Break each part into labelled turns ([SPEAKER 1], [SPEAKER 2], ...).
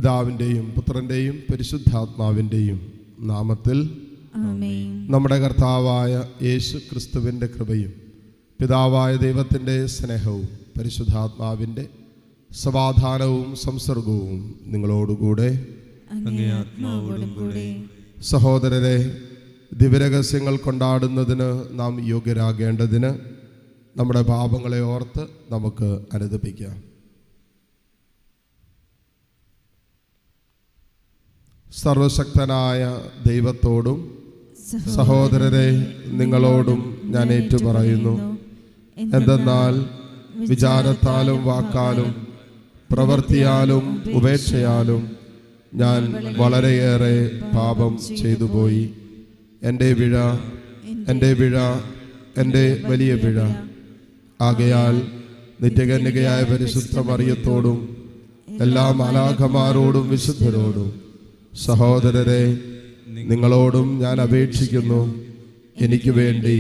[SPEAKER 1] പിതാവിൻ്റെയും പുത്രൻ്റെയും പരിശുദ്ധാത്മാവിൻ്റെയും നാമത്തിൽ നമ്മുടെ കർത്താവായ യേശു ക്രിസ്തുവിൻ്റെ കൃപയും പിതാവായ ദൈവത്തിൻ്റെ സ്നേഹവും പരിശുദ്ധാത്മാവിൻ്റെ സമാധാനവും സംസർഗവും നിങ്ങളോടുകൂടെ. സഹോദരരെ, ദിവ്യരഹസ്യങ്ങൾ കൊണ്ടാടുന്നതിന് നാം യോഗ്യരാകേണ്ടതിന് നമ്മുടെ പാപങ്ങളെ ഓർത്ത് നമുക്ക് അനുതപിക്കാം. സർവശക്തനായ ദൈവത്തോടും സഹോദരരെ നിങ്ങളോടും ഞാൻ ഏറ്റുപറയുന്നു. എന്തെന്നാൽ വിചാരത്താലും വാക്കാലും പ്രവൃത്തിയാലും ഉപേക്ഷയാലും ഞാൻ വളരെയേറെ പാപം ചെയ്തുപോയി. എൻ്റെ വലിയ പിഴ. ആകയാൽ നിത്യകന്യകയായ പരിശുദ്ധ മറിയത്തോടും എല്ലാ മാലാഖമാരോടും വിശുദ്ധരോടും സഹോദരരെ നിങ്ങളോടും ഞാൻ അപേക്ഷിക്കുന്നു, എനിക്ക് വേണ്ടി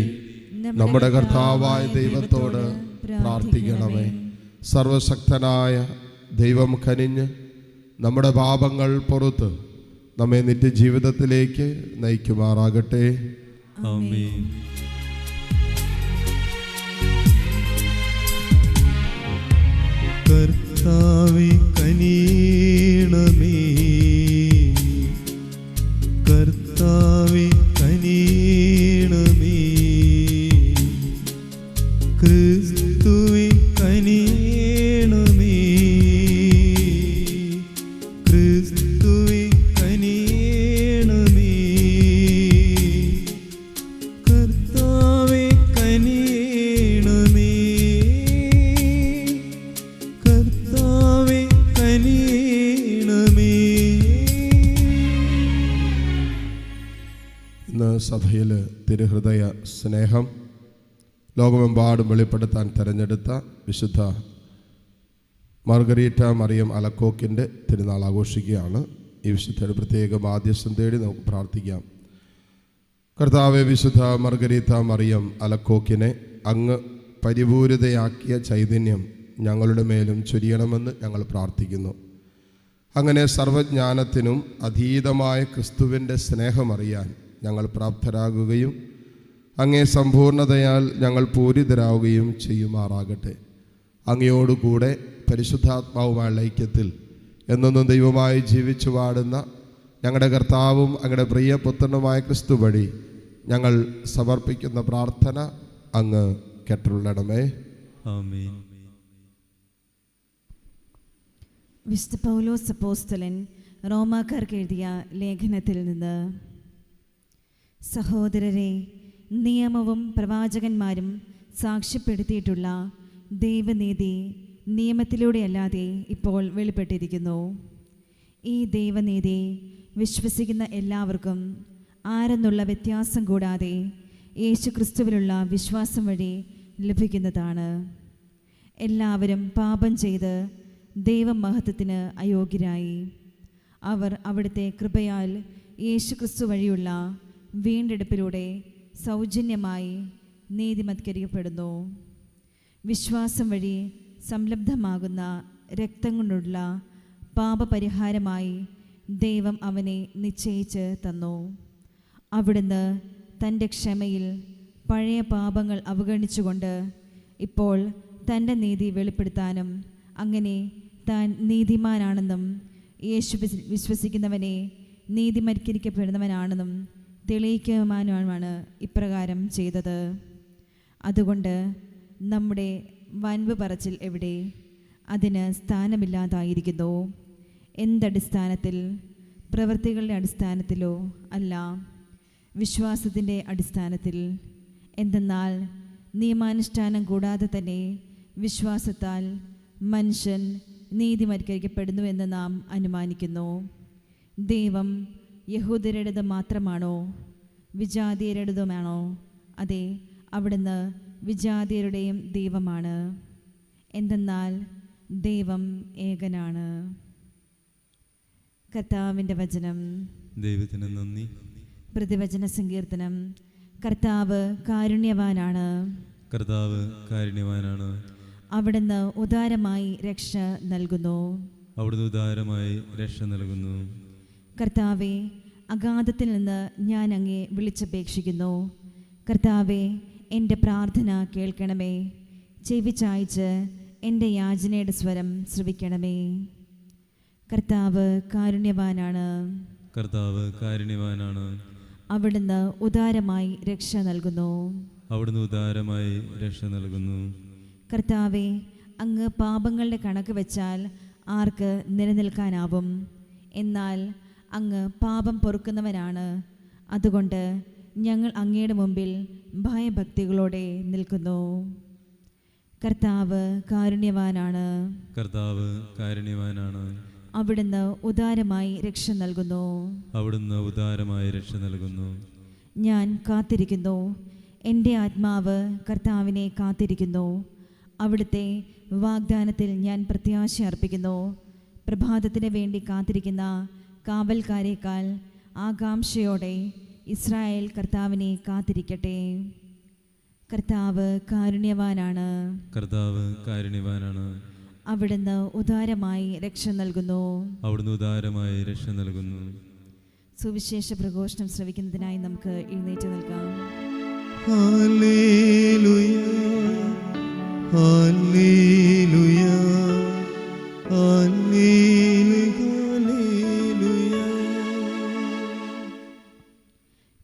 [SPEAKER 1] നമ്മുടെ കർത്താവായ ദൈവത്തോട് പ്രാർത്ഥിക്കണമേ. സർവശക്തനായ ദൈവം കനിഞ്ഞ് നമ്മുടെ പാപങ്ങൾ പുറത്ത് നമ്മെ നിത്യജീവിതത്തിലേക്ക് നയിക്കുമാറാകട്ടെ.
[SPEAKER 2] ആമേൻ. കർത്താവേ കനിയണമേ, കർത്താവേ കനിയണമേ, ക്രിസ്തുവേ കനിയണമേ, ക്രിസ്തുവേ കനിയണമേ, കർത്താവേ കനിയണമേ, കർത്താവേ കനിയണമേ.
[SPEAKER 1] ഇന്ന് സഭയിൽ തിരുഹൃദയ സ്നേഹം ലോകമെമ്പാടും വെളിപ്പെടുത്താൻ തിരഞ്ഞെടുത്ത വിശുദ്ധ മാർഗരീറ്റ മറിയം അലക്കോക്കിൻ്റെ തിരുനാൾ ആഘോഷിക്കുകയാണ്. ഈ വിശുദ്ധയുടെ പ്രത്യേക മാധ്യസ്ഥം തേടി നമുക്ക് പ്രാർത്ഥിക്കാം. കർത്താവെ, വിശുദ്ധ മാർഗരീറ്റ മറിയം അലക്കോക്കിനെ അങ്ങ് പരിപൂരിതയാക്കിയ ചൈതന്യം ഞങ്ങളുടെ മേലും ചൊരിയണമെന്ന് ഞങ്ങൾ പ്രാർത്ഥിക്കുന്നു. അങ്ങനെ സർവജ്ഞാനത്തിനും അതീതമായ ക്രിസ്തുവിൻ്റെ സ്നേഹമറിയാൻ ഞങ്ങൾ പ്രാപ്തരാകുകയും അങ്ങേ സമ്പൂർണതയാൽ ഞങ്ങൾ പൂരിതരാകുകയും ചെയ്യുമാറാകട്ടെ. അങ്ങയോടുകൂടെ പരിശുദ്ധാത്മാവുമായുള്ള ഐക്യത്തിൽ എന്നൊന്നും ദൈവമായി ജീവിച്ചു വാടുന്ന ഞങ്ങളുടെ കർത്താവും അങ്ങയുടെ പ്രിയ പുത്രനുമായ ക്രിസ്തു വഴി ഞങ്ങൾ സമർപ്പിക്കുന്ന പ്രാർത്ഥന അങ്ങ് കേട്ടുള്ളണമേ.
[SPEAKER 2] ആമേൻ.
[SPEAKER 3] വിശുദ്ധ പൗലോസ് അപ്പോസ്തലൻ റോമാക്കാർക്ക് എഴുതിയ ലേഖനത്തിൽ നിന്ന്: സഹോദരരെ, നിയമവും പ്രവാചകന്മാരും സാക്ഷ്യപ്പെടുത്തിയിട്ടുള്ള ദൈവനീതി നിയമത്തിലൂടെയല്ലാതെ ഇപ്പോൾ വെളിപ്പെട്ടിരിക്കുന്നു. ഈ ദൈവനീതി വിശ്വസിക്കുന്ന എല്ലാവർക്കും ആരെന്നുള്ള വ്യത്യാസം കൂടാതെ യേശു ക്രിസ്തുവിലുള്ള വിശ്വാസം വഴി ലഭിക്കുന്നതാണ്. എല്ലാവരും പാപം ചെയ്ത് ദൈവമഹത്വത്തിന് അയോഗ്യരായി അവർ അവിടുത്തെ കൃപയാൽ യേശു ക്രിസ്തു വഴിയുള്ള വീണ്ടെടുപ്പിലൂടെ സൗജന്യമായി നീതിമത്കരിക്കപ്പെടുന്നു. വിശ്വാസം വഴി സംലബ്ധമാകുന്ന രക്തം കൊണ്ടുള്ള പാപപരിഹാരമായി ദൈവം അവനെ നിശ്ചയിച്ച് തന്നു. അവിടുന്ന് തൻ്റെ ക്ഷമയിൽ പഴയ പാപങ്ങൾ അവഗണിച്ചുകൊണ്ട് ഇപ്പോൾ തൻ്റെ നീതി വെളിപ്പെടുത്താനും അങ്ങനെ താൻ നീതിമാനാണെന്നും യേശു വിശ്വസിക്കുന്നവനെ നീതിമത്കരിക്കപ്പെടുന്നവനാണെന്നും തെളിയിക്കുവാനുമാണ് ഇപ്രകാരം ചെയ്തത്. അതുകൊണ്ട് നമ്മുടെ വൻപ് പറച്ചിൽ എവിടെ? അതിന് സ്ഥാനമില്ലാതായിരിക്കുന്നു. എന്തടിസ്ഥാനത്തിൽ? പ്രവൃത്തികളുടെ അടിസ്ഥാനത്തിലോ അല്ല, വിശ്വാസത്തിൻ്റെ അടിസ്ഥാനത്തിൽ. എന്തെന്നാൽ നിയമാനുഷ്ഠാനം കൂടാതെ തന്നെ വിശ്വാസത്താൽ മനുഷ്യൻ നീതിമത്കരിക്കപ്പെടുന്നുവെന്ന് നാം അനുമാനിക്കുന്നു. ദൈവം യഹൂദരുടേത് മാത്രമാണോ? വിജാതീയരുടേതുമാണോ? അതെ, അവിടുന്ന് വിജാതീയരുടെയും ദൈവമാണ്. എന്തെന്നാൽ ദൈവം ഏകനാണ്. കർത്താവിൻ്റെ വചനം.
[SPEAKER 2] ദൈവത്തിന് നന്ദി.
[SPEAKER 3] പ്രതിവചന സങ്കീർത്തനം. കർത്താവ് കാരുണ്യവാനാണ്.
[SPEAKER 2] കർത്താവ് കാരുണ്യവാനാണ്.
[SPEAKER 3] അവിടുന്ന് ഉദാരമായി രക്ഷ നൽകുന്നു.
[SPEAKER 2] അവിടുന്ന് ഉദാരമായി രക്ഷ നൽകുന്നു.
[SPEAKER 3] കർത്താവെ, അഗാധത്തിൽ നിന്ന് ഞാൻ അങ്ങേ വിളിച്ചപേക്ഷിക്കുന്നു. കർത്താവെ, എൻ്റെ പ്രാർത്ഥന കേൾക്കണമേ. ചെവി ചായ്ച്ച് എൻ്റെ യാചനയുടെ സ്വരം ശ്രവിക്കണമേ. കർത്താവ് കാരുണ്യവാനാണ്.
[SPEAKER 2] കർത്താവ് കാരുണ്യവാനാണ്.
[SPEAKER 3] അവിടുന്ന് ഉദാരമായി രക്ഷ നൽകുന്നു.
[SPEAKER 2] അവിടുന്ന് ഉദാരമായി രക്ഷ നൽകുന്നു.
[SPEAKER 3] കർത്താവെ, അങ്ങ് പാപങ്ങളുടെ കണക്ക് വെച്ചാൽ ആർക്ക് നിലനിൽക്കാനാവും? എന്നാൽ അങ്ങ് പാപം പൊറുക്കുന്നവനാണ്. അതുകൊണ്ട് ഞങ്ങൾ അങ്ങയുടെ മുമ്പിൽ ഭയഭക്തികളോടെ നിൽക്കുന്നു. കർത്താവ് കാരുണ്യവാനാണ്.
[SPEAKER 2] കർത്താവ് കാരുണ്യവാനാണ്.
[SPEAKER 3] അവിടുന്ന് ഉദാരമായി രക്ഷ നൽകുന്നു.
[SPEAKER 2] അവിടുന്ന് ഉദാരമായി രക്ഷ നൽകുന്നു.
[SPEAKER 3] ഞാൻ കാത്തിരിക്കുന്നു. എൻ്റെ ആത്മാവ് കർത്താവിനെ കാത്തിരിക്കുന്നു. അവിടുത്തെ വാഗ്ദാനത്തിൽ ഞാൻ പ്രത്യാശ അർപ്പിക്കുന്നു. പ്രഭാതത്തിന് വേണ്ടി കാത്തിരിക്കുന്ന കാവൽക്കാരേക്കാൾ ആകാംക്ഷയോടെ ഇസ്രായേൽ കർത്താവിനെ കാത്തിരിക്കട്ടെ. കർത്താവ് കാരുണ്യവാനാണ്.
[SPEAKER 2] കർത്താവ് കാരുണ്യവാനാണ്.
[SPEAKER 3] അവിടുന്ന് ഉദാരമായി രക്ഷ നൽകുന്നു.
[SPEAKER 2] അവിടുന്ന് ഉദാരമായി രക്ഷ നൽകുന്നു.
[SPEAKER 3] സുവിശേഷ പ്രഘോഷണം ശ്രവിക്കുന്നതിനായി നമുക്ക് എഴുന്നേറ്റ് നിൽക്കാം.
[SPEAKER 2] Hallelujah, hallelujah, hallelujah.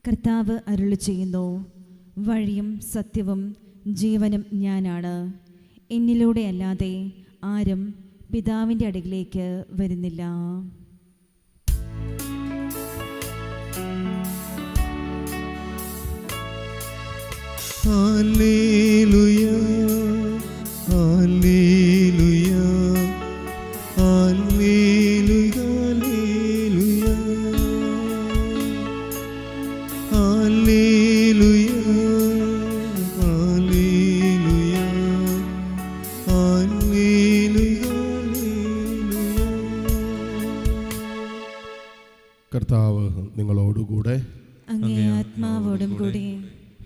[SPEAKER 3] കർത്താവ് അരുളി ചെയ്യുന്നു, വഴിയും സത്യവും ജീവനും ഞാനാണ്. എന്നിലൂടെ അല്ലാതെ ആരും പിതാവിൻ്റെ അടുക്കിലേക്ക് വരുന്നില്ല.
[SPEAKER 2] Hallelujah, hallelujah, hallelujah, hallelujah, hallelujah, hallelujah.
[SPEAKER 1] കർത്താവ് നിങ്ങളോടുകൂടെ.
[SPEAKER 3] അങ്ങേ ആത്മാവോടും കൂടി.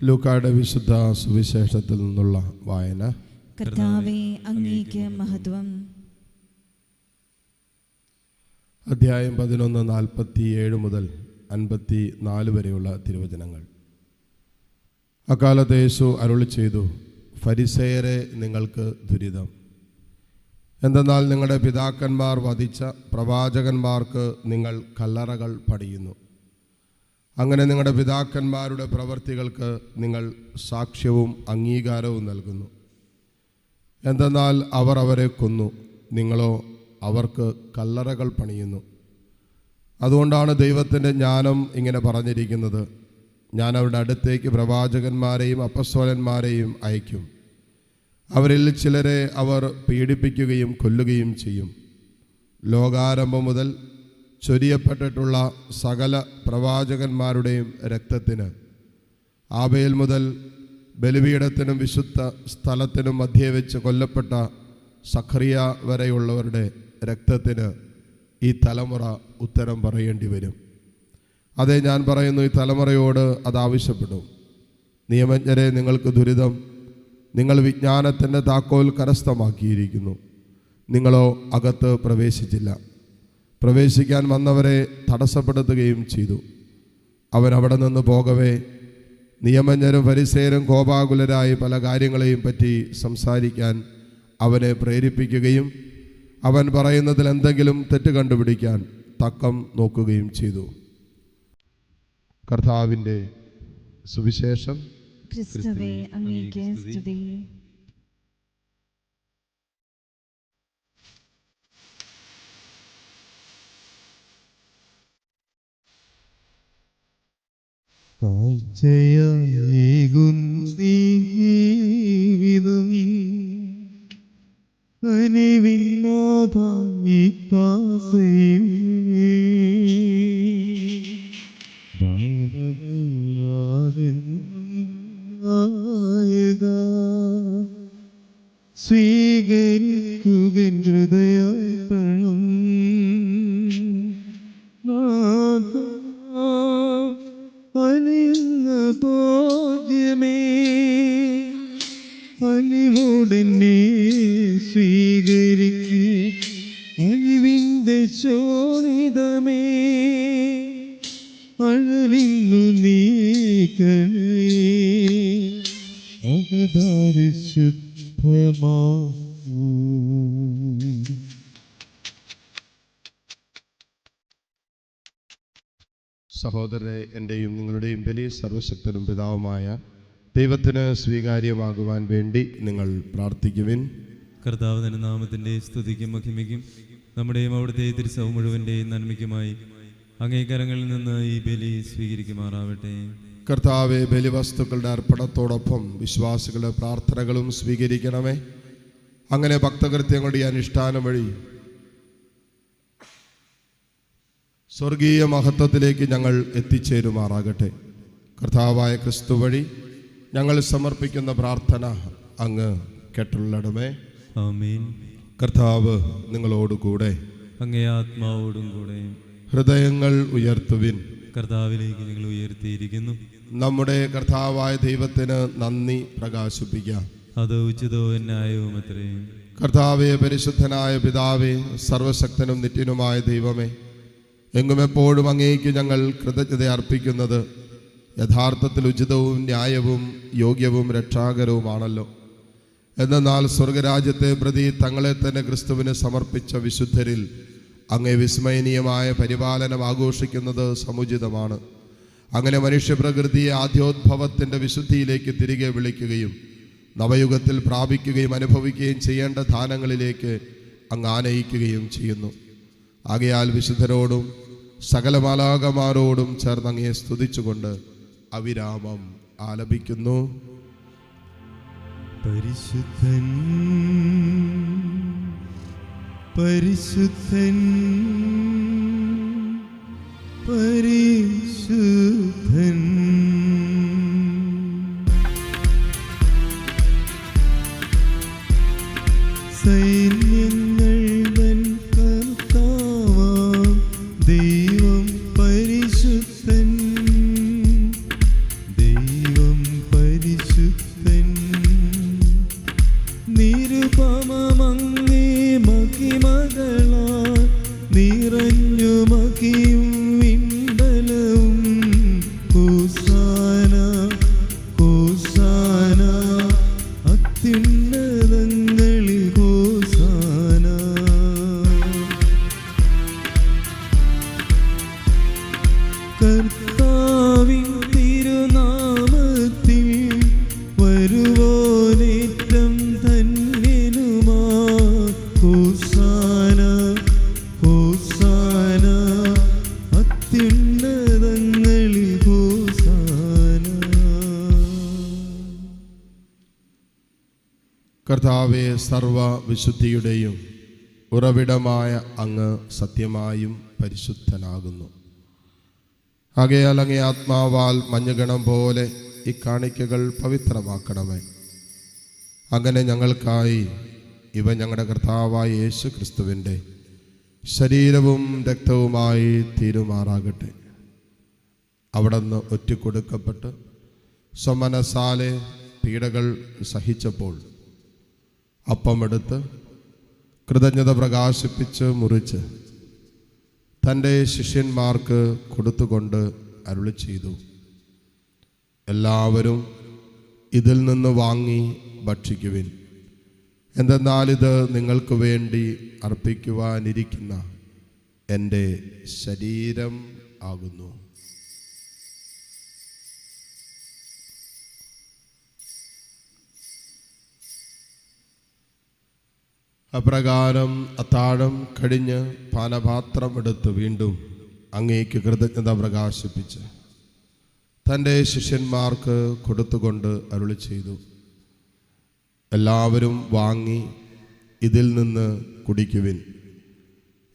[SPEAKER 1] ലൂക്കായുടെ വിശുദ്ധ സുവിശേഷത്തിൽ നിന്നുള്ള വായന.
[SPEAKER 3] കർത്താവേ, അങ്ങേക്ക് മഹത്വം.
[SPEAKER 1] അധ്യായം 11 47 മുതൽ 54 വരെയുള്ള തിരുവചനങ്ങൾ. അക്കാലത്ത് യേശു അരുളി ചെയ്തു, ഫരിസേയരെ, നിങ്ങൾക്ക് ദുരിതം. എന്തെന്നാൽ നിങ്ങളുടെ പിതാക്കന്മാർ വധിച്ച പ്രവാചകന്മാർക്ക് നിങ്ങൾ കല്ലറകൾ പണിയുന്നു. അങ്ങനെ നിങ്ങളുടെ പിതാക്കന്മാരുടെ പ്രവൃത്തികൾക്ക് നിങ്ങൾ സാക്ഷ്യവും അംഗീകാരവും നൽകുന്നു. എന്തെന്നാൽ അവർ അവരെ കൊന്നു, നിങ്ങളോ അവർക്ക് കല്ലറകൾ പണിയുന്നു. അതുകൊണ്ടാണ് ദൈവത്തിൻ്റെ ജ്ഞാനം ഇങ്ങനെ പറഞ്ഞിരിക്കുന്നത്, ഞാൻ അവരുടെ അടുത്തേക്ക് പ്രവാചകന്മാരെയും അപ്പസ്തോലന്മാരെയും അയക്കും. അവരിൽ ചിലരെ അവർ പീഡിപ്പിക്കുകയും കൊല്ലുകയും ചെയ്യും. ലോകാരംഭം മുതൽ ചൊരിയപ്പെട്ടിട്ടുള്ള സകല പ്രവാചകന്മാരുടെയും രക്തത്തിന്, ആബേൽ മുതൽ ബലിപീഠത്തിനും വിശുദ്ധ സ്ഥലത്തിനും മധ്യേ വെച്ച് കൊല്ലപ്പെട്ട സഖറിയ വരെയുള്ളവരുടെ രക്തത്തിന് ഈ തലമുറ ഉത്തരം പറയേണ്ടി വരും. അതെ, ഞാൻ പറയുന്നു, ഈ തലമുറയോട് അത് ആവശ്യപ്പെടും. നിയമജ്ഞരെ, നിങ്ങൾക്ക് ദുരിതം. നിങ്ങൾ വിജ്ഞാനത്തിൻ്റെ താക്കോൽ കരസ്ഥമാക്കിയിരിക്കുന്നു. നിങ്ങളോ അകത്ത് പ്രവേശിച്ചില്ല. പ്രവേശിക്കാൻ വന്നവരെ തടസ്സപ്പെടുത്തുകയും ചെയ്തു. അവൻ അവിടെ നിന്ന് പോകവേ നിയമജ്ഞരും ഫരിസേയരും കോപാകുലരായി പല കാര്യങ്ങളെയും പറ്റി സംസാരിക്കാൻ അവനെ പ്രേരിപ്പിക്കുകയും അവൻ പറയുന്നതിൽ എന്തെങ്കിലും തെറ്റ് കണ്ടുപിടിക്കാൻ തക്കം നോക്കുകയും ചെയ്തു. കർത്താവിൻ്റെ സുവിശേഷം.
[SPEAKER 3] ക്രിസ്തുവേ, അങ്ങേക്ക് സ്തുതി.
[SPEAKER 2] കാഴ്ചയേകും ജീവിതം അനിവില്ലാതായി സ്വീകരിക്കുക ഹൃദയപ്പഴും അലിയുന്ന ബോധ്യമേ, അലിവുടനെ സ്വീകരിക്കുക. ശോണിതമേ അഴലിന്നു നീക്കണേ അകതാരിശുദ്ധമാ
[SPEAKER 1] സഹോദരരെ, എൻ്റെയും നിങ്ങളുടെയും ബലി സർവശക്തനും പിതാവുമായ ദൈവത്തിന് സ്വീകാര്യമാകുവാൻ വേണ്ടി നിങ്ങൾ പ്രാർത്ഥിക്കുവിൻ.
[SPEAKER 4] കർത്താവ് തന്റെ നാമത്തിന്റെ സ്തുതിക്കും മഹിമയ്ക്കും നമ്മുടെയും അവിടുത്തെ തിരുസഭ മുഴുവൻ്റെയും നന്മയ്ക്കുമായി അങ്ങേ കരങ്ങളിൽ നിന്ന് ഈ ബലി സ്വീകരിക്കുമാറാവട്ടെ.
[SPEAKER 1] കർത്താവെ, ബലിവസ്തുക്കളുടെ അർപ്പണത്തോടൊപ്പം വിശ്വാസികളുടെ പ്രാർത്ഥനകളും സ്വീകരിക്കണമേ. അങ്ങനെ ഭക്തകൃത്യങ്ങളുടെ ഈ അനുഷ്ഠാനം വഴി സ്വർഗീയ മഹത്വത്തിലേക്ക് ഞങ്ങൾ എത്തിച്ചേരുമാറാകട്ടെ. കർത്താവായ ക്രിസ്തു വഴി ഞങ്ങൾ സമർപ്പിക്കുന്ന പ്രാർത്ഥന അങ്ങ് കേട്ടുള്ളടമേ.
[SPEAKER 4] ആമേൻ.
[SPEAKER 1] കർത്താവ് നിങ്ങളോടുകൂടെ,
[SPEAKER 4] അങ്ങേ ആത്മാവോടും കൂടെ.
[SPEAKER 1] ഹൃദയങ്ങൾ ഉയർത്തുവിൻ.
[SPEAKER 4] കർത്താവിലേക്ക് നിങ്ങൾ ഉയർത്തിയിരിക്കുന്നു.
[SPEAKER 1] നമ്മുടെ കർത്താവായ ദൈവത്തിന് നന്ദി പ്രകാശിപ്പിക്കാം.
[SPEAKER 4] അത് ഉചിതവും ന്യായവും അത്രേ.
[SPEAKER 1] കർത്താവേ, പരിശുദ്ധനായ പിതാവേ, സർവശക്തനും നിത്യനുമായ ദൈവമേ, എങ്ങും എപ്പോഴും അങ്ങേക്ക് ഞങ്ങൾ കൃതജ്ഞത അർപ്പിക്കുന്നത് യഥാർത്ഥത്തിൽ ഉചിതവും ന്യായവും യോഗ്യവും രക്ഷാകരവുമാണല്ലോ. എന്നാൽ സ്വർഗരാജ്യത്തെ പ്രതി തങ്ങളെ തന്നെ ക്രിസ്തുവിന് സമർപ്പിച്ച വിശുദ്ധരിൽ അങ്ങേ വിസ്മയനീയമായ പരിപാലനം ആഘോഷിക്കുന്നത് സമുചിതമാണ്. അങ്ങനെ മനുഷ്യപ്രകൃതിയെ ആദ്യോദ്ഭവത്തിൻ്റെ വിശുദ്ധിയിലേക്ക് തിരികെ വിളിക്കുകയും നവയുഗത്തിൽ പ്രാപിക്കുകയും അനുഭവിക്കുകയും ചെയ്യേണ്ട ദാനങ്ങളിലേക്ക് അങ്ങ് ആനയിക്കുകയും ചെയ്യുന്നു. ആകയാൽ വിശുദ്ധരോടും സകല മാലാഖമാരോടും ചേർന്ന് അങ്ങയെ സ്തുതിച്ചുകൊണ്ട് അവിരാമം ആലപിക്കുന്നു.
[SPEAKER 2] പരിശുദ്ധൻ പരിശുദ്ധൻ പരിശുദ്ധൻ സൈന്യങ്ങൾ തൻ കർത്താവാം ദൈവം പരിശുദ്ധൻ ദൈവം പരിശുദ്ധൻ നിരുപമമങ്ങേ മഹിമകളാൽ നിറഞ്ഞു മഹിയും വിണ്ടലവും ഹോസാന ഹോസാന അത്യുന്നതങ്ങളിൽ ഹോസാന. കർത്താവിൻ തിരുനാമത്തിൽ വരുവോനേറ്റം ധന്യനുമാ ഹോസാന ഹോസാന അത്യുന്നതങ്ങളിൽ ഹോസാന.
[SPEAKER 1] കർത്താവെ, സർവ വിശുദ്ധിയുടെയും ഉറവിടമായ അങ്ങ് സത്യമായും പരിശുദ്ധനാകുന്നു. ആകയാൽ അങ്ങേ ആത്മാവാൽ മഞ്ഞുകണം പോലെ ഈ കാണിക്കകൾ പവിത്രമാക്കണമേ. അങ്ങനെ ഞങ്ങൾക്കായി ഇവ ഞങ്ങളുടെ കർത്താവായ യേശു ക്രിസ്തുവിൻ്റെ ശരീരവും രക്തവുമായി തീരുമാറാകട്ടെ. അവിടുന്ന് ഒറ്റിക്കൊടുക്കപ്പെട്ട് സ്വമനസാലെ പീഡകൾ സഹിച്ചപ്പോൾ അപ്പമെടുത്ത് കൃതജ്ഞത പ്രകാശിപ്പിച്ച് മുറിച്ച് തൻ്റെ ശിഷ്യന്മാർക്ക് കൊടുത്തുകൊണ്ട് അരുളി ചെയ്തു, എല്ലാവരും ഇതിൽ നിന്ന് വാങ്ങി ഭക്ഷിക്കുവിൻ. എന്തെന്നാൽ ഇത് നിങ്ങൾക്ക് വേണ്ടി അർപ്പിക്കുവാനിരിക്കുന്ന എൻ്റെ ശരീരം ആകുന്നു. അപ്രകാരം അത്താഴം കഴിഞ്ഞ് പാനപാത്രം എടുത്ത് വീണ്ടും അങ്ങേക്ക് കൃതജ്ഞത പ്രകാശിപ്പിച്ച് തൻ്റെ ശിഷ്യന്മാർക്ക് കൊടുത്തുകൊണ്ട് അരുളി ചെയ്തു, എല്ലാവരും വാങ്ങി ഇതിൽ നിന്ന് കുടിക്കുവിൻ.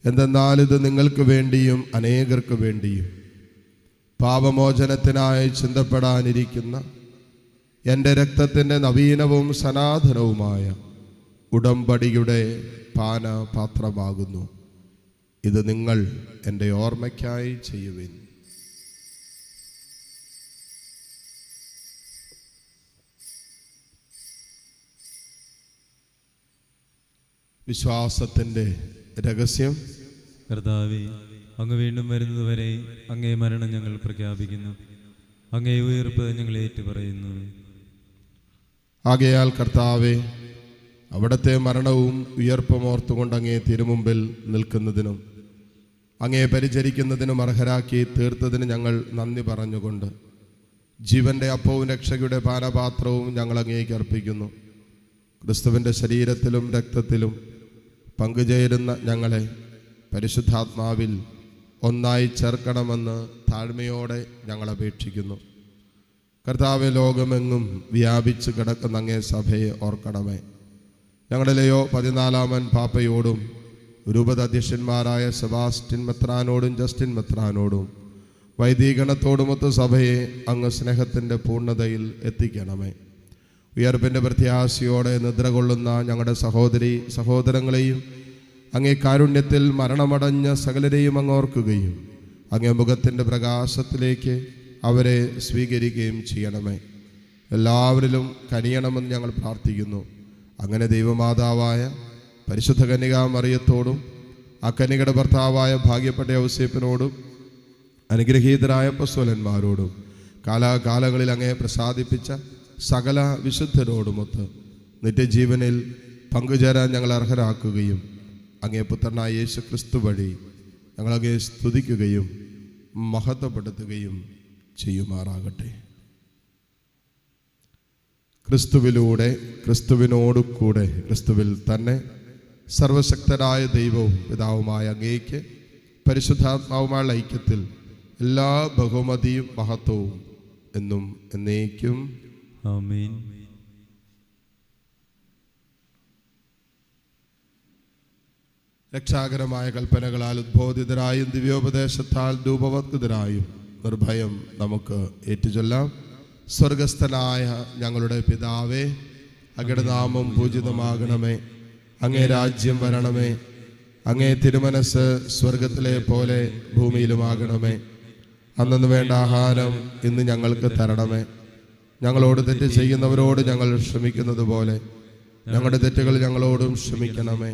[SPEAKER 1] എന്തെന്നാൽ ഇത് നിങ്ങൾക്ക് വേണ്ടിയും അനേകർക്ക് വേണ്ടിയും പാപമോചനത്തിനായി ചിന്തപ്പെടാനിരിക്കുന്ന എൻ്റെ രക്തത്തിൻ്റെ നവീനവും സനാതനവുമായ ഉടമ്പടിയുടെ പാനപാത്രമാകുന്നു. ഇത് നിങ്ങൾ എൻ്റെ ഓർമ്മയ്ക്കായി ചെയ്യുവിൻ. വിശ്വാസത്തിൻ്റെ രഹസ്യം.
[SPEAKER 4] കർത്താവേ, അങ്ങ് വീണ്ടും വരുന്നതുവരെ അങ്ങേ മരണം ഞങ്ങൾ പ്രഖ്യാപിക്കുന്നു. അങ്ങേ ഉയർപ്പ് ഞങ്ങൾ ഏറ്റുപറയുന്നു.
[SPEAKER 1] ആകയാൽ കർത്താവെ, അവിടുത്തെ മരണവും ഉയർപ്പും ഓർത്തുകൊണ്ട് അങ്ങേ തിരുമുമ്പിൽ നിൽക്കുന്നതിനും അങ്ങേ പരിചരിക്കുന്നതിനും അർഹരാക്കി തീർത്തതിന് ഞങ്ങൾ നന്ദി പറഞ്ഞുകൊണ്ട് ജീവന്റെ അപ്പവും രക്ഷയുടെ പാനപാത്രവും ഞങ്ങൾ അങ്ങേക്ക് അർപ്പിക്കുന്നു. ക്രിസ്തുവിൻ്റെ ശരീരത്തിലും രക്തത്തിലും പങ്കുചേരുന്ന ഞങ്ങളെ പരിശുദ്ധാത്മാവിൽ ഒന്നായി ചേർക്കണമെന്ന് താഴ്മയോടെ ഞങ്ങൾ അപേക്ഷിക്കുന്നു. കർത്താവെ, ലോകമെങ്ങും വ്യാപിച്ച് കിടക്കുന്ന അങ്ങേ സഭയെ ഓർക്കണമേ. ഞങ്ങളുടെ ലയോ 14-ാമൻ പാപ്പയോടും രൂപതാധ്യക്ഷന്മാരായ സെബാസ്റ്റ്യൻ മെത്രാനോടും ജസ്റ്റിൻ മെത്രാനോടും വൈദികണത്തോടുമൊത്ത് സഭയെ അങ്ങ് സ്നേഹത്തിൻ്റെ പൂർണ്ണതയിൽ എത്തിക്കണമേ. ഉയർപ്പിൻ്റെ പ്രത്യാശയോടെ നിദ്ര കൊള്ളുന്ന ഞങ്ങളുടെ സഹോദരി സഹോദരങ്ങളെയും അങ്ങേ കാരുണ്യത്തിൽ മരണമടഞ്ഞ സകലരെയും അങ്ങ് ഓർക്കുകയും അങ്ങേ മുഖത്തിൻ്റെ പ്രകാശത്തിലേക്ക് അവരെ സ്വീകരിക്കുകയും ചെയ്യണമേ. എല്ലാവരിലും കനിയണമെന്ന് ഞങ്ങൾ പ്രാർത്ഥിക്കുന്നു. അങ്ങനെ ദൈവമാതാവായ പരിശുദ്ധ കന്യകാ മറിയത്തോടും ആ കന്യകയുടെ ഭർത്താവായ ഭാഗ്യപ്പെട്ട ഔസേപ്പിനോടും അനുഗ്രഹീതരായ അപ്പോസ്തലന്മാരോടും കാലാകാലങ്ങളിൽ അങ്ങേ പ്രസാദിപ്പിച്ച സകല വിശുദ്ധരോടുമൊത്ത് നിത്യജീവനിൽ പങ്കുചേരാൻ ഞങ്ങൾ അർഹരാക്കുകയും അങ്ങേ പുത്രനായ യേശു ക്രിസ്തു വഴി ഞങ്ങളങ്ങേ സ്തുതിക്കുകയും മഹത്വപ്പെടുത്തുകയും ചെയ്യുമാറാകട്ടെ. ക്രിസ്തുവിലൂടെ, ക്രിസ്തുവിനോടു കൂടെ, ക്രിസ്തുവിൽ തന്നെ സർവശക്തനായ ദൈവവും പിതാവുമായ അങ്ങേക്ക് പരിശുദ്ധാത്മാവുമായുള്ള ഐക്യത്തിൽ എല്ലാ ബഹുമതിയും മഹത്വവും എന്നും എന്നേക്കും
[SPEAKER 4] ആമേൻ.
[SPEAKER 1] രക്ഷാകരമായ കൽപ്പനകളാൽ ഉദ്ബോധിതരായും ദിവ്യോപദേശത്താൽ രൂപവത്കൃതരായും നിർഭയം നമുക്ക് ഏറ്റുചൊല്ലാം. സ്വർഗസ്ഥനായ ഞങ്ങളുടെ പിതാവേ, അങ്ങയുടെ നാമം പൂജിതമാകണമേ. അങ്ങേ രാജ്യം വരണമേ. അങ്ങേ തിരുമനസ് സ്വർഗത്തിലെ പോലെ ഭൂമിയിലുമാകണമേ. അന്നു വേണ്ട ആഹാരം ഇന്ന് ഞങ്ങൾക്ക് തരണമേ. ഞങ്ങളോട് തെറ്റ് ചെയ്യുന്നവരോട് ഞങ്ങൾ ക്ഷമിക്കുന്നത് പോലെ ഞങ്ങളുടെ തെറ്റുകൾ ഞങ്ങളോടും ക്ഷമിക്കണമേ.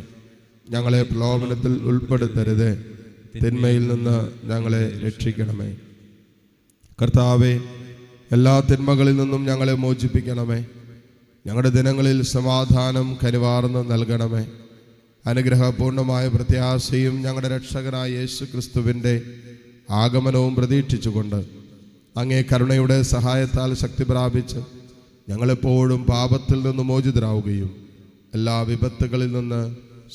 [SPEAKER 1] ഞങ്ങളെ പ്രലോഭനത്തിൽ ഉൾപ്പെടുത്തരുത്, തിന്മയിൽ നിന്ന് ഞങ്ങളെ രക്ഷിക്കണമേ. കർത്താവേ, എല്ലാ തിന്മകളിൽ നിന്നും ഞങ്ങളെ മോചിപ്പിക്കണമേ. ഞങ്ങളുടെ ദിനങ്ങളിൽ സമാധാനം കനിവാർന്ന് നൽകണമേ. അനുഗ്രഹപൂർണമായ പ്രത്യാശയും ഞങ്ങളുടെ രക്ഷകനായ യേശു ക്രിസ്തുവിൻ്റെ ആഗമനവും പ്രതീക്ഷിച്ചുകൊണ്ട് അങ്ങേ കരുണയുടെ സഹായത്താൽ ശക്തി പ്രാപിച്ച് ഞങ്ങളെപ്പോഴും പാപത്തിൽ നിന്ന് മോചിതരാവുകയും എല്ലാ വിപത്തുകളിൽ നിന്ന്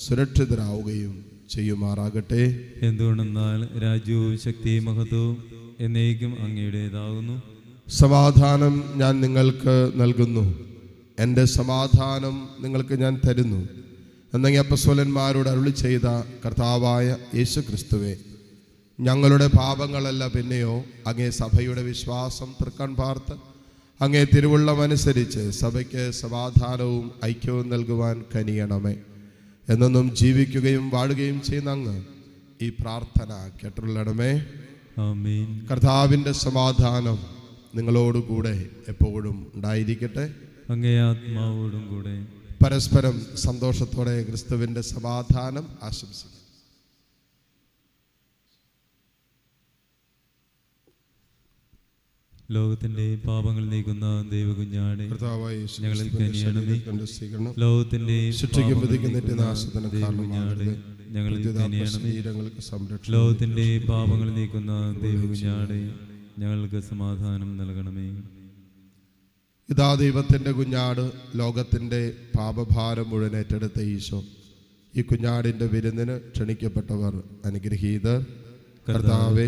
[SPEAKER 1] സുരക്ഷിതരാവുകയും ചെയ്യുമാറാകട്ടെ.
[SPEAKER 4] എന്തുകൊണ്ടെന്നാൽ രാജ്യവും ശക്തിയും മഹത്വവും എന്നേക്കും അങ്ങയുടേതാകുന്നു.
[SPEAKER 1] സമാധാനം ഞാൻ നിങ്ങൾക്ക് നൽകുന്നു, എൻ്റെ സമാധാനം നിങ്ങൾക്ക് ഞാൻ തരുന്നു എന്നീ അപ്പോസ്തലന്മാരോട് അരുളി ചെയ്ത കർത്താവായ യേശു ക്രിസ്തുവേ, ഞങ്ങളുടെ പാപങ്ങളല്ല പിന്നെയോ അങ്ങേ സഭയുടെ വിശ്വാസം തൃക്കൺ പാർത്ത് അങ്ങേ തിരുവുള്ളമനുസരിച്ച് സഭയ്ക്ക് സമാധാനവും ഐക്യവും നൽകുവാൻ കനിയണമേ. എന്നും ജീവിക്കുകയും വാഴുകയും ചെയ്യുന്ന അങ്ങ് ഈ പ്രാർത്ഥന കേട്ടുള്ളണമേ.
[SPEAKER 4] ആമേൻ.
[SPEAKER 1] കർത്താവിൻ്റെ സമാധാനം നിങ്ങളോടുകൂടെ എപ്പോഴും ഉണ്ടായിരിക്കട്ടെ.
[SPEAKER 4] അങ്ങേ ആത്മാവോടും കൂടെ.
[SPEAKER 1] പരസ്പരം സന്തോഷത്തോടെ ക്രിസ്തുവിൻ്റെ സമാധാനം ആശംസിക്കും.
[SPEAKER 4] ലോകത്തിന്റെ പാപങ്ങൾ നീക്കുന്ന ദൈവകുഞ്ഞാടെ ഞങ്ങളിൽ കനിയണമേ. ലോകത്തിന്റെ
[SPEAKER 1] ശിക്ഷയ്ക്കും വിധിക്കും നിത്യനാശത്തിന്
[SPEAKER 4] ദൈവകുഞ്ഞാടെ ഞങ്ങളിൽ കനിയണമേ.
[SPEAKER 1] ശരീരങ്ങൾക്ക് സംരക്ഷണം.
[SPEAKER 4] ലോകത്തിന്റെ പാപങ്ങൾ നീക്കുന്ന ദൈവകുഞ്ഞാടെ ഞങ്ങൾക്ക് സമാധാനം നൽകണമേ.
[SPEAKER 1] ഇതാ ദൈവത്തിൻ്റെ കുഞ്ഞാട്, ലോകത്തിൻ്റെ പാപഭാരം മുഴുവൻ ഏറ്റെടുത്ത ഈശോ. ഈ കുഞ്ഞാടിൻ്റെ വിരുന്നിന് ക്ഷണിക്കപ്പെട്ടവർ അനുഗ്രഹീതർ. കർത്താവേ,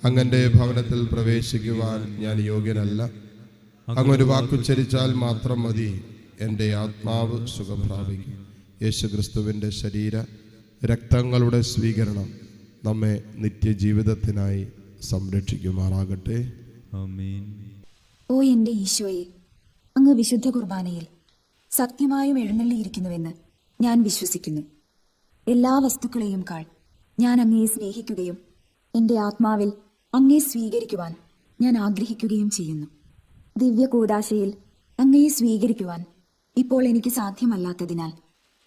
[SPEAKER 1] അങ്ങൻ്റെ ഭവനത്തിൽ പ്രവേശിക്കുവാൻ ഞാൻ യോഗ്യനല്ല. അങ്ങൊരു വാക്കുച്ചരിച്ചാൽ മാത്രം മതി, എൻ്റെ ആത്മാവ് സുഖം പ്രാപിക്കും. യേശു ക്രിസ്തുവിൻ്റെ ശരീര രക്തങ്ങളുടെ സ്വീകരണം നമ്മെ നിത്യജീവിതത്തിനായി സംരക്ഷിക്കുമാറാകട്ടെ.
[SPEAKER 4] ആമേൻ.
[SPEAKER 5] ഓ എൻ്റെ ഈശോയെ, അങ്ങ് വിശുദ്ധ കുർബാനയിൽ സത്യമായും എഴുന്നള്ളിയിരിക്കുന്നുവെന്ന് ഞാൻ വിശ്വസിക്കുന്നു. എല്ലാ വസ്തുക്കളെയും കാൾ ഞാൻ അങ്ങയെ സ്നേഹിക്കുകയും എൻ്റെ ആത്മാവിൽ അങ്ങയെ സ്വീകരിക്കുവാൻ ഞാൻ ആഗ്രഹിക്കുകയും ചെയ്യുന്നു. ദിവ്യ കൂദാശയിൽ അങ്ങയെ സ്വീകരിക്കുവാൻ ഇപ്പോൾ എനിക്ക് സാധ്യമല്ലാത്തതിനാൽ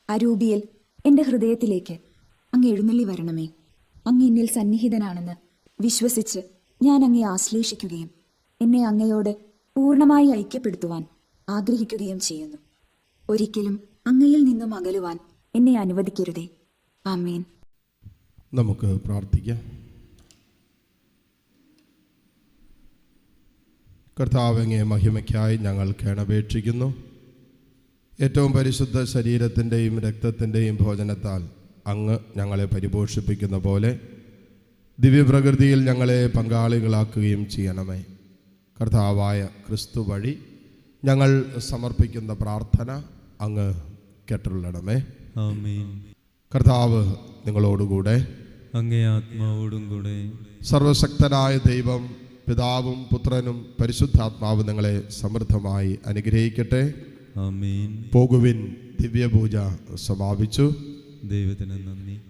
[SPEAKER 5] അരൂപിയിൽ എൻ്റെ ഹൃദയത്തിലേക്ക് അങ്ങ് എഴുന്നള്ളി വരണമേ. അങ്ങ് എന്നിൽ സന്നിഹിതനാണെന്ന് വിശ്വസിച്ച് ഞാൻ അങ്ങയെ ആശ്ലേഷിക്കുകയും എന്നെ അങ്ങയോട് പൂർണ്ണമായി ഐക്യപ്പെടുത്തുവാൻ ആഗ്രഹിക്കുകയും ചെയ്യുന്നു. ഒരിക്കലും അങ്ങയിൽ നിന്നും അകലുവാൻ എന്നെ അനുവദിക്കരുതേ. ആമേൻ.
[SPEAKER 1] നമുക്ക് പ്രാർത്ഥിക്കാം. കർത്താവ്, അങ്ങേ മഹിമയ്ക്കായി ഞങ്ങൾ കേണപേക്ഷിക്കുന്നു. ഏറ്റവും പരിശുദ്ധ ശരീരത്തിൻ്റെയും രക്തത്തിൻ്റെയും ഭോജനത്താൽ അങ്ങ് ഞങ്ങളെ പരിപോഷിപ്പിക്കുന്ന പോലെ ദിവ്യപ്രകൃതിയിൽ ഞങ്ങളെ പങ്കാളികളാക്കുകയും ചെയ്യണമേ. കർത്താവായ ക്രിസ്തു വഴി ഞങ്ങൾ സമർപ്പിക്കുന്ന പ്രാർത്ഥന അങ്ങ് കേട്ടുള്ളണമേ.
[SPEAKER 4] ആമേൻ.
[SPEAKER 1] കർത്താവ് നിങ്ങളോടുകൂടെ.
[SPEAKER 4] അങ്ങേ ആത്മാവോടും കൂടെ.
[SPEAKER 1] സർവശക്തനായ ദൈവം പിതാവും പുത്രനും പരിശുദ്ധാത്മാവും നിങ്ങളെ സമൃദ്ധമായി അനുഗ്രഹിക്കട്ടെ.
[SPEAKER 4] ആമേൻ.
[SPEAKER 1] പോകുവിൻ, ദിവ്യപൂജ സമാപിച്ചു.
[SPEAKER 4] ദൈവത്തിന് നന്ദി.